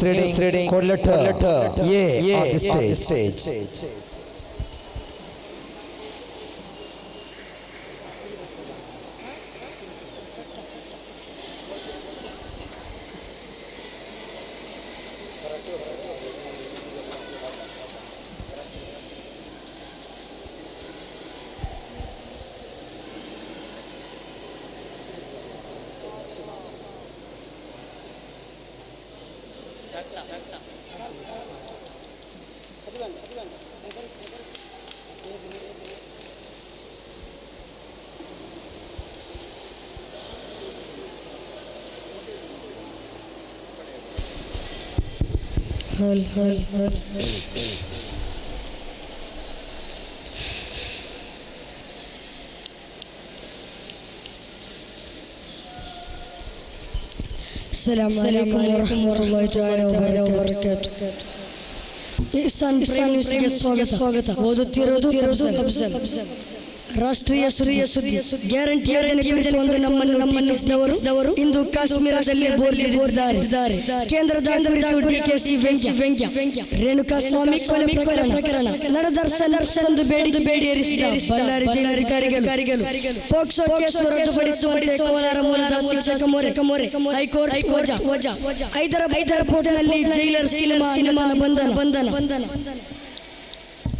reading code letter A on the stage. السلام عليكم ورحمة الله تعالى وبركاته. إحسان ಪ್ರೇಮಿಸಿಗೆ ಸ್ವಾಗತ. ಓದುತ್ತಿರುವುದು ಅಫ್ಜಲ್. ರಾಷ್ಟ್ರೀಯ ಸುದ್ದಿ ಗ್ಯಾರಂಟಿ ಯೋಜನೆ ಕುರಿತು ಒಂದು ನಮ್ಮನ್ನು ಟೀಕಿಸಿದವರು ಇಂದು ಕಾಶ್ಮೀರದಲ್ಲಿ ಬೋರ್ಡಿದ್ದಾರೆ. ಕೇಂದ್ರದ ಕುರಿತು ಡಿಕೆಶಿ ವ್ಯಂಗ್ಯ. ರೇಣುಕಾ ಸ್ವಾಮಿ ಕೊಲೆ ಪ್ರಕರಣ ನಡೆದ ಸಂದು ಬೇಡಿ ಏರಿಸಿದ ಬಳ್ಳಾರಿ ಜಿಲ್ಲಾಧಿಕಾರಿಗಳು. ಪೋಕ್ಸೋ ಕೇಸು ರದ್ದುಪಡಿಸುವಂತೆ ಕೋಲಾರ ಮೂಲದ ಶಿಕ್ಷಕ ಮೊರೆ. ಹೈಕೋರ್ಟ್ ವಜಾ. ಹೈದರಾಬಾದ್ನಲ್ಲಿ ಜೈಲರ್ ಸಿನಿಮಾ ಬಂಧನ.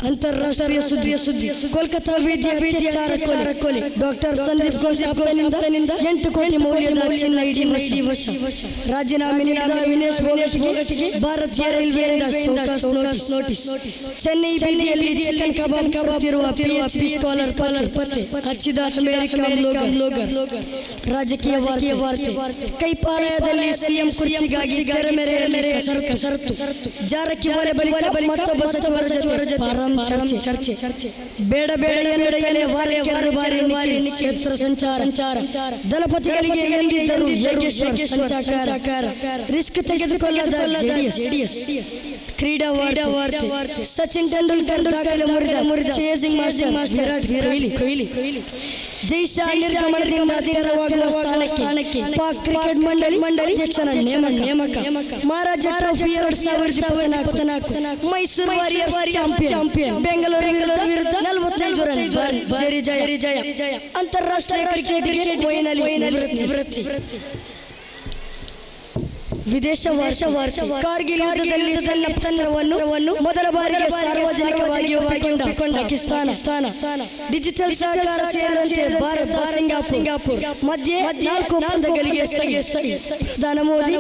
ಅಂತಾರಾಷ್ಟ್ರೀಯ ಸುದ್ದಿ ಕೋಲ್ಕತ್ತಾ ವಿದ್ಯಾರ್ಥಿ ಕೊಲೆ. ಡಾಕ್ಟರ್ ಸಂದೀಪ್ ಘೋಷ್ ಅಪ್ಪನಿಂದ 8 ಕೋಟಿ ಮೌಲ್ಯದ ಚಿನ್ನ ಇಡಿ ವಶ. ರಾಜೀನಾಮೆ ನೀಡಿದ ವಿನೇಶ್ ಫೋಗಟ್ಗೆ ಭಾರತೀಯ ರೈಲ್ವೆಯಿಂದ ನೋಟಿಸ್. ಚೆನ್ನೈ ಬೀದಿಯಲ್ಲಿ ಚಿಕನ್ ಕಬಾಬ್ ಕೊಡುತ್ತಿರುವ PhD ಸ್ಕಾಲರ್ ಪತ್ತೆ. ಹಚ್ಚಿದ ಅಮೆರಿಕ ಬ್ಲಾಗರ್. ರಾಜಕೀಯ ವಾರ್ತೆ ಕೈಪಾಲಯದಲ್ಲಿ ಸಿಎಂ ಕುರ್ಚಿಗಾಗಿ ತೆರೆಮೆರೆಯಲ್ಲಿ ಕಸರತ್ತು. ಜಾರಕಿಹೊಳಿ ಬಳಿಕ ಮತ್ತೊಬ್ಬ ಸಚಿವರ ಜೊತೆ ಚರ್ಚೆ. ಬೇಡ ಎನ್ನುತ್ತಲೇ ವಾರಕ್ಕೆ 6 ಬಾರಿ ಕ್ಷೇತ್ರ ಸಂಚಾರ. ದಳಪತಿಗಳಿಗೆ ಎಂದಿದ್ದರು ಯೋಗೇಶ್ವರ್ ಸಂಚಾರ. ರಿಸ್ಕ್ ತೆಗೆದುಕೊಳ್ಳದ ಜೆಡಿಎಸ್. ಕ್ರೀಡಾ ವಾರ್ತೆ ಸಚಿನ್ ತೆಂಡೂಲ್ಕರ್ ದಾಖಲೆ ಮುರಿದ ಚೇಸಿಂಗ್ ಮಾಸ್ಟರ್ ವಿರಾಟ್ ಕೊಹ್ಲಿ. ಜೈಶಾ ನಿರ್ಗಮನದಿಂದ ತೆರವಾಗುವ ಸ್ಥಾನಕ್ಕೆ ಪಾಕ್ ಕ್ರಿಕೆಟ್ ಮಂಡಳಿ ಅಧ್ಯಕ್ಷನ ನೇಮಕ. Maharaja trophy 2024 Mysuru warriors champion. Bengaluru ವಿರುದ್ಧ 45 ರನ್ ಭರ್ಜರಿ ಜಯ. ಅಂತಾರಾಷ್ಟ್ರೀಯ ಕ್ರಿಕೆಟ್ಗೆ ಮೊಯಿನ್ ಅಲಿ ನಿವೃತ್ತಿ. ವಿದೇಶ ವಾರ್ತೆ ಕಾರ್ಗಿಲ್ ಯುದ್ಧದಲ್ಲಿ ತನ್ನ ತಂತ್ರವನ್ನು ಮೊದಲ ಬಾರಿಗೆ ಸಾರ್ವಜನಿಕವಾಗಿ ಒಪ್ಪಿಕೊಂಡ ಪಾಕಿಸ್ತಾನ. ಡಿಜಿಟಲ್ ಸಹಕಾರ ಸೇರಿದಂತೆ ಭಾರತ ಸಿಂಗಾಪುರ್ ಮಧ್ಯೆ 4 ಒಪ್ಪಂದಗಳಿಗೆ ಸಹಿ. ಪ್ರಧಾನ ಮೋದಿ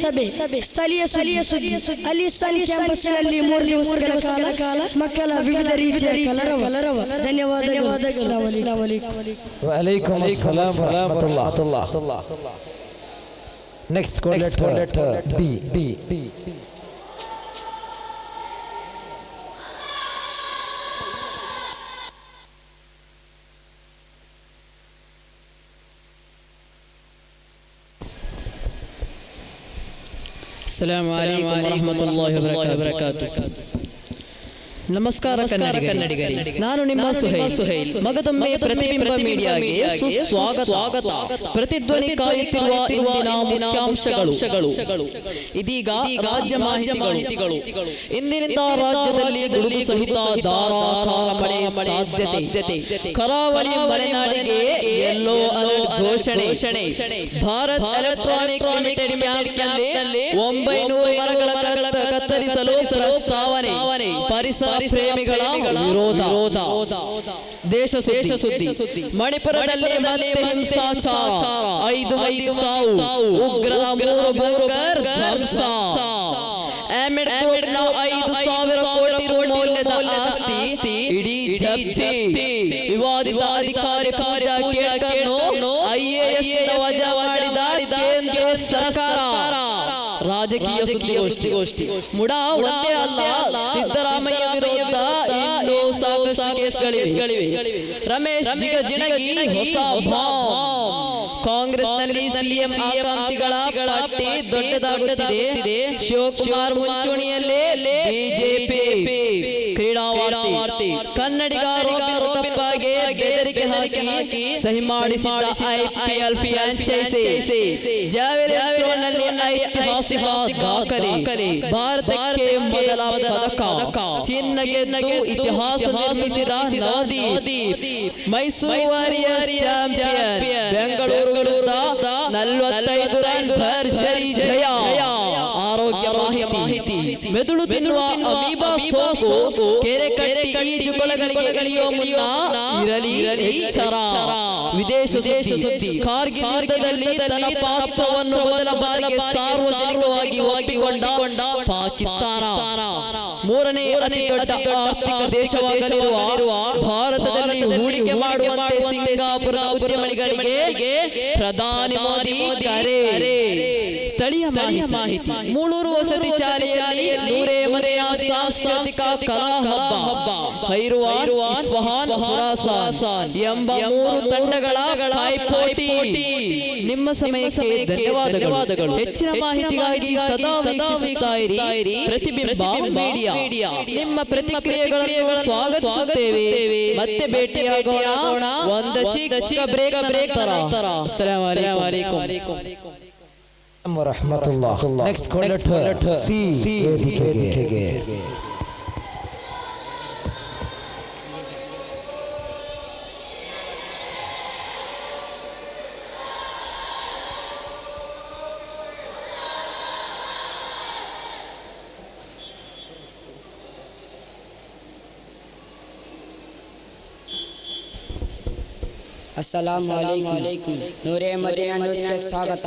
ಸಭೆ. ಸ್ಥಳೀಯ ಸುದ್ದಿ ಅಲಿಸಾನ್ ಕ್ಯಾಂಪಸ್ನಲ್ಲಿ 3 ದಿವಸಗಳ ಕಾಲ ಮಕ್ಕಳ ವಿವಿಧ ರೀತಿಯ ಕಲರವ. ಧನ್ಯವಾದಗಳು. ವಅಲೈಕುಂ ಅಸ್ಸಲಾಂ ವರಹಮತುಲ್ಲಾಹ್. Next code letter B. Assalamu alaikum warahmatullahi wabarakatuh. ನಮಸ್ಕಾರ ಕನ್ನಡಿಗರೇ, ನಾನು ನಿಮ್ಮ ಸುಹೈಲ್. ಮಗದೊಮ್ಮೆ ಪ್ರತಿಬಿಂಬ ಮೀಡಿಯಾಗೆ ಸುಸ್ವಾಗತ. ಪ್ರತಿಧ್ವನಿ ಕಾಯುತ್ತಿರುವ ಇಂದಿನ ಮುಖ್ಯಾಂಶಗಳು. ಇದೀಗ ರಾಜ್ಯ ಮಾಹಿತಿಗಳು. ಇಂದಿನಿಂದ ರಾಜ್ಯದಲ್ಲಿ ಗುಡುಗು ಸಹಿತ ಧಾರಾಕಾರ ಮಳೆ ಸಾಧ್ಯತೆ. ಕರಾವಳಿ ಮಲೆನಾಡಿಗೆ ಯೆಲ್ಲೋ ಅಲರ್ಟ್ ಘೋಷಣೆ. ಭಾರತ್ ಎಲೆಕ್ಟ್ರಾನಿಕ್ ಲಿಮಿಟೆಡ್ ಕ್ಯಾಂಪ್ನಲ್ಲಿ 900 ಮರಗಳ ಕತ್ತರಿಸಲು ಪ್ರಸ್ತಾವನೆ. ಪರಿಸರ ಪ್ರೇಮಿಗಳ ವಿರೋಧ. ದೇಶ ಸುದ್ದಿ ಮಣಿಪುರದಲ್ಲಿ ಮತ್ತೆ ಹಿಂಸಾಚಾರ. 5 ಮಂದಿ ಸಾವು. ಉಗ್ರರ 3 ಬಂಕರ್ ಧ್ವಂಸ. ಅಹಮದ್ಕೋಟ್ನ 5,000 ಕೋಟಿ ರು ಮೌಲ್ಯದ ಆಸ್ತಿ ಇಡೀ ಜಪ್ತಿ. ವಿವಾದಿತ ಅಧಿಕಾರಿ ಪೂಜಾ ಕೇಳ್ಕರ್ನು IAS ವಜಾ ಮಾಡಿದ ಕೇಂದ್ರ ಸರ್ಕಾರ. ರಾಜಕೀಯ ಸುದ್ದಿಗೋಷ್ಠಿ. ಮುಡಾ ಒಂದೇ ಅಲ್ಲ, ಸಿದ್ದರಾಮಯ್ಯ ವಿರುದ್ಧ ಇನ್ನೂ ಸಾಕಷ್ಟು ಕೇಸ್ಗಳಿವೆ. ರಮೇಶ್ ಜಿಗಜಿಣಗಿ ಹೊಸ ಬಾಂಬ್. ಕಾಂಗ್ರೆಸ್ನಲ್ಲಿ ಸಿಎಂ ಆಕಾಂಕ್ಷಿಗಳ ಪಟ್ಟಿ ದೊಡ್ಡದಾಗುತ್ತಿದೆ. ಶಿವಕುಮಾರ್ ಮುಂಚೂಣಿಯಲ್ಲೇ ಬಿಜೆಪಿ. ಕ್ರೀಡಾ ವಾರ್ತೆ ಕನ್ನಡಿಗ ರೋಬಿನ್ ಉತಪ್ಪಾಗೆ ಬೆದರಿಕೆ ಹಾಕಿ ಸಹಿ ಮಾಡಿಸಿದ IPL ಫ್ರಾಂಚೈಸಿ ಜಾವೆಲಿನ್ ಥ್ರೋನಲ್ಲಿ ಐತಿಹಾಸಿಕ ದಾಖಲೆ ಭಾರತಕ್ಕೆ ಮೊದಲ ಪದಕ ಚಿನ್ನ ಗೆದ್ದು ಇತಿಹಾಸ ನಿರ್ಮಿಸಿದ ನವದೀಪ್ ಮೈಸೂರು ವಾರಿಯರ್ಸ್ ಚಾಂಪಿಯನ್ ಬೆಂಗಳೂರು ವಿರುದ್ಧ 45 ರನ್ ಭರ್ಜರಿ ಜಯ ಆರೋಗ್ಯ ಮಾಹಿತಿ ಮೆದುಳು ತಿನ್ನುವ ಅಮೀಬಾ ಸೋಂಕು ಕೆರೆ ಕಟ್ಟಿ ಈಜುಕೊಳಗಳಿಗೆ ಇಳಿಯುವ ಮುನ್ನ ಇರಲಿ ಎಚ್ಚರ ವಿದೇಶ ಸುದ್ದಿ ಕಾರ್ಗಿಲ್ ಯುದ್ಧದಲ್ಲಿ ತನ್ನ ಪಾತ್ರವನ್ನು ಮೊದಲ ಬಾರಿಗೆ ಸಾರ್ವಜನಿಕವಾಗಿ ಒಪ್ಪಿಕೊಂಡ ಪಾಕಿಸ್ತಾನ ಮೂರನೇ ಅತಿ ದೊಡ್ಡ ಆರ್ಥಿಕ ದೇಶವಾಗಲಿರುವ ಭಾರತದಲ್ಲಿ ಹೂಡಿಕೆ ಮಾಡುವಂತೆ ಸಿಂಗಾಪುರದ ಉದ್ಯಮಿಗಳಿಗೆ ಪ್ರಧಾನಿ ಮೋದಿ ಕರೆ ಸ್ಥಳೀಯ ಮಾಹಿತಿ ಮೂಳೂರು ವಸತಿ ಶಾಲೆಯಲ್ಲಿ 100 ಮನೆಯ ಸಾಂಸ್ಕೃತಿಕ ಕಲಾ ಹಬ್ಬ ಖೈರುವಾರ್ ಇಸ್ಫಹಾನ್ ಖುರಾಸಾನ್ ಎಂಬ 3 ತಂಡಗಳ ಪೈಪೋಟಿ ನಿಮ್ಮ ಸಮಯಕ್ಕೆ ಧನ್ಯವಾದಗಳು ಹೆಚ್ಚಿನ ಮಾಹಿತಿಗಾಗಿ ಸದಾ ವೀಕ್ಷಿಸುತ್ತಾ ಇರಿ ಪ್ರತಿಬಿಂಬ ಮೀಡಿಯಾ ನಿಮ್ಮ ಪ್ರತಿಕ್ರಿಯೆಗಳನ್ನು ಸ್ವಾಗತಿಸುತ್ತೇವೆ ಮತ್ತೆ ಭೇಟಿಯಾಗೋಣ ಒಂದು ಚಿಕ್ಕ ಬ್ರೇಕ್ ತರ ಅಸ್ಸಲಾಮು ಅಲೈಕುಂ ವರಹಮತುಲ್ಲಾಹ್. ನೆಕ್ಸ್ಟ್ ಕಾಲ್ ಸಿ ವೇದಿಕೆಗೆ. अस्सलाम वालेकुम नूरे मदीना न्यूज़ के स्वागत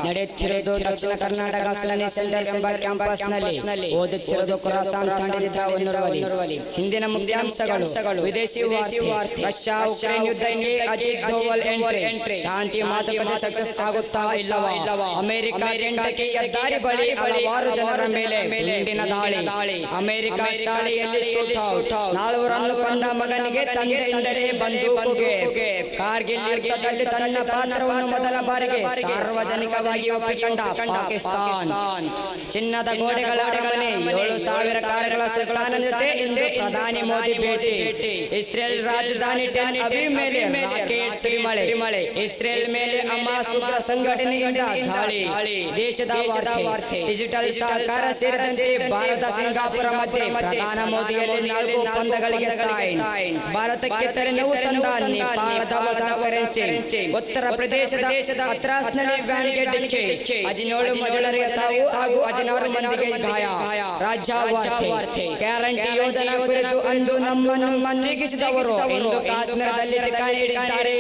ನಡೆಯುತ್ತಿರುವುದು ದಕ್ಷಿಣ ಕರ್ನಾಟಕ ಸುನ್ನಿ ಸೆಂಟರ್ ಎಂಬ ಕ್ಯಾಂಪಸ್ ನಲ್ಲಿ ಓದುತ್ತಿರುವುದು ಖುರಾಸಾನ್ ತಂಡದಿಂದ ಒನ್ನೂರವಲಿ ಹಿಂದಿನ ಮುಖ್ಯಾಂಶಗಳು ವಿದೇಶಿ ವಾರ್ತೆ ರಷ್ಯಾ ಉಕ್ರೇನ್ ಯುದ್ಧಕ್ಕೆ ಅಜಿತ್ ದೋವಲ್ ಎಂಟ್ರಿ ಶಾಂತಿ ಮಾತುಕತೆ ಸಕ್ಸಸ್ ಆಗುತ್ತಾ ಇಲ್ಲವಾ ಅಮೆರಿಕ ಟೆಂಟಕ್ಕೆ ಹೆದ್ದಾರಿ ಬಳಿ ಹಲವಾರು ಜನರ ಮೇಲೆ ಗುಂಡಿನ ದಾಳಿ ಅಮೆರಿಕ ಶಾಲೆಯಲ್ಲಿ ಶೂಟೌಟ್ 4 ರನ್ ಕೊಂದ ಮಗನಿಗೆ ತಂದೆಯಿಂದಲೇ ಬಂದೂಕು ಕಾರ್ಗಿಲ್ ಯುದ್ಧದಲ್ಲಿ ತನ್ನ ಪಾತ್ರವನ್ನು ಮೊದಲ ಬಾರಿಗೆ ಸಾರ್ವಜನಿಕವಾಗಿ ಒಪ್ಪಿಕೊಂಡ ಪಾಕಿಸ್ತಾನ ಚಿನ್ನದ ಗೋಡೆಗಳ ಅರಮನೆ 7,000 ಕಾರುಗಳ ಸುಲ್ತಾನನ ಜೊತೆ ಇಂದು ಪ್ರಧಾನಿ ಮೋದಿ ಭೇಟಿ ಇಸ್ರೇಲ್ ರಾಜಧಾನಿ ಟೆಲ್ ಅವೀವ್ ಮೇಲೆ ರಾಕೆಟ್ ಸುರಿಮಳೆ ಇಸ್ರೇಲ್ ಮೇಲೆ ಹಮಾಸ್ ಉಗ್ರ ಸಂಘಟನೆಯಿಂದ ದಾಳಿ ದೇಶದ ವಾರ್ತೆ ಡಿಜಿಟಲ್ ಸಹಕಾರ ಸೇರಿದಂತೆ ಭಾರತ ಸಿಂಗಾಪುರ ಮಧ್ಯೆ ಪ್ರಧಾನ ಮೋದಿಯಲ್ಲಿ 4 ಒಪ್ಪಂದಗಳಿಗೆ ಸೈನ್ ಭಾರತಕ್ಕೆ ತಲೆನೋವು ತಂದ ನೇಪಾಳದ ಹೊಸ ಕರೆನ್ಸಿ ಉತ್ತರ ಪ್ರದೇಶದ ಹತ್ರಾಸ್ನಲ್ಲಿ ವ್ಯಾನ್ಗೆ ಡಿಕ್ಕಿ 17 ಮಹಿಳೆಯರಿಗೆ ಸಾವು ಹಾಗೂ 16 ಮಂದಿಗೆ ಗಾಯ ರಾಜ್ಯ ವಾರ್ತೆ ಗ್ಯಾರಂಟಿ ಯೋಜನಾ ಕುರಿತು ಅಂದು ನಮ್ಮನ್ನು ಟೀಕಿಸಿದವರು ಇಂದು ಕಾಶ್ಮೀರದಲ್ಲಿ ಠಿಕಾಣಿ ಹಿಡಿದಿದ್ದಾರೆ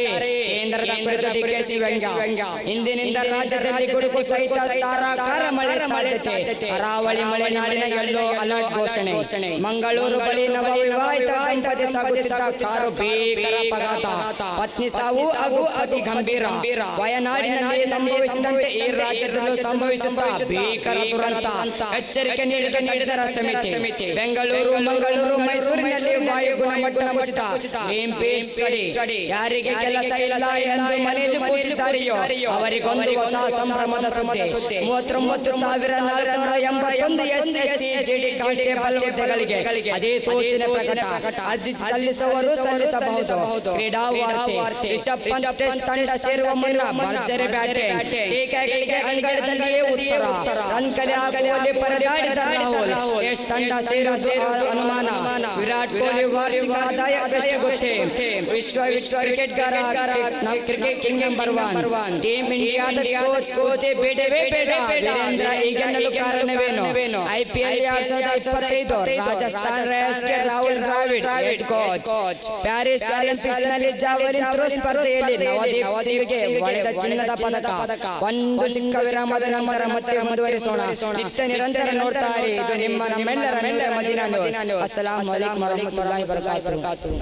ಕೇಂದ್ರದ ಕುರಿತು ಡಿಕೆಶಿ ವ್ಯಂಗ್ಯ ಇಂದಿನಿಂದ ರಾಜ್ಯದಲ್ಲಿ ಗುಡುಗು ಸಹಿತ ಧಾರಾಕಾರ ಮಳೆ ಸಾಧ್ಯತೆ ಕರಾವಳಿ ಮಲೆನಾಡಿನ ಯೆಲ್ಲೋ ಅಲರ್ಟ್ ಘೋಷಣೆ ಮಂಗಳೂರು ಬಳಿ ನವವಿವಾಹಿತ ದಂಪತಿ ಸಾಗುತ್ತಿದ್ದ ಕಾರು ಭೀಕರ ಅಪಘಾತ ಪತ್ನಿ ಸಾವು ಹಾಗೂ ಅತಿ ಗಂಭೀರ ವಯನಾಡಿನಲ್ಲಿ ಸಂಭವಿಸಿದಂತೆ ಈ ರಾಜ್ಯದಲ್ಲೂ ಸಂಭವಿಸಿದ ಭೀಕರ ದುರಂತ ಎಚ್ಚರಿಕೆ ನೀಡಿದ ಸಮಿತಿ ಬೆಂಗಳೂರು ಮಂಗಳೂರು ಮೈಸೂರಿನಲ್ಲಿ ವಾಯು ಗುಣಮಟ್ಟ ಕುಸಿತ ಸ್ಟಡಿ ಯಾರಿಗೆ ಕೆಲಸ ಇಲ್ಲ ಎಂದು ಮನೆಯಲ್ಲಿ ಕೂತಿದ್ದಾರೆಯೋ ಅವರಿಗೊಂದು ಹೊಸ ಸಂಭ್ರಮದ ಸುದ್ದಿ 39,481 SSC GD ಕಾನ್ಸ್ಟೇಬಲ್ ಹುದ್ದೆಗಳಿಗೆ ಅದೇ ಸೂಚನೆ ಪ್ರಕಟ ಅರ್ಜಿ ಸಲ್ಲಿಸುವವರು ಸಲ್ಲಿಸಬಹುದು ಕ್ರೀಡಾ ವಾರ್ತೆ ರಿಷಬ್ ಪಂತ್ ಟೆಸ್ಟ್ ತಂಡ ಸೇರುವ ಮುನ್ನ ಭರ್ಜರಿ ಬ್ಯಾಟಿಂಗ್ ಟೀಕೆಗಳಿಗೆ ಅಂಗಳದಲ್ಲಿಯೇ ಉತ್ತರ ರನ್ ಕಲೆ ಹಾಕುವಲ್ಲಿ ಪರದಾಡಿದ ರಾಹುಲ್ ಟೆಸ್ಟ್ ತಂಡ ಸೇರಿದ್ದು ಅನುಮಾನ ವಿರಾಟ್ ಕೊಹ್ಲಿ ವಾರ್ಷಿಕ ಆದಾಯ ಎಷ್ಟು ಗೊತ್ತೇ ವಿಶ್ವ ಕ್ರಿಕೆಟ್ಗಾರ ಕ್ರಿಕೆಟ್ ಕಿಂಗ್ ನಂಬರ್ 1 ಟೀಮ್ ಇಂಡಿಯಾದ ಕೋಚ್ ಬೇಡವೇ ಬೇಡ ವೀರೇಂದ್ರ ಈಗೆನ್ನಲು ಕಾರಣವೇನು IPL 2025 ರಾಜಸ್ಥಾನ್ ರಾಯಲ್ಸ್ಗೆ Rahul Dravid head coach Paris Olympics ನಲ್ಲಿ ಜಾವೆಲಿನ್ ಥ್ರೋ ಸ್ಪರ್ಧೆಯಲ್ಲಿ ನವದೀಪ್ ಸಿಂಗ್ಗೆ ಒಳೆದ ಚಿನ್ನದ ಪದಕ ಒಂದು ಚಿಕ್ಕ ವಿರಾಮದ ನಂತರ ಮತ್ತೆ ಮುಂದುವರಿಸೋಣ ನಿತ್ಯ ನಿರಂತರ ನೋಡ್ತಾ ಇರಿ ಇದು ನಮ್ಮೆಲ್ಲರ ಮದೀನಾ ನ್ಯೂಸ್. ಅಸ್ಸಲಾಮು ಅಲೈಕುಂ ವರಹಮತುಲ್ಲಾಹಿ ವಬರಕಾತುಹು.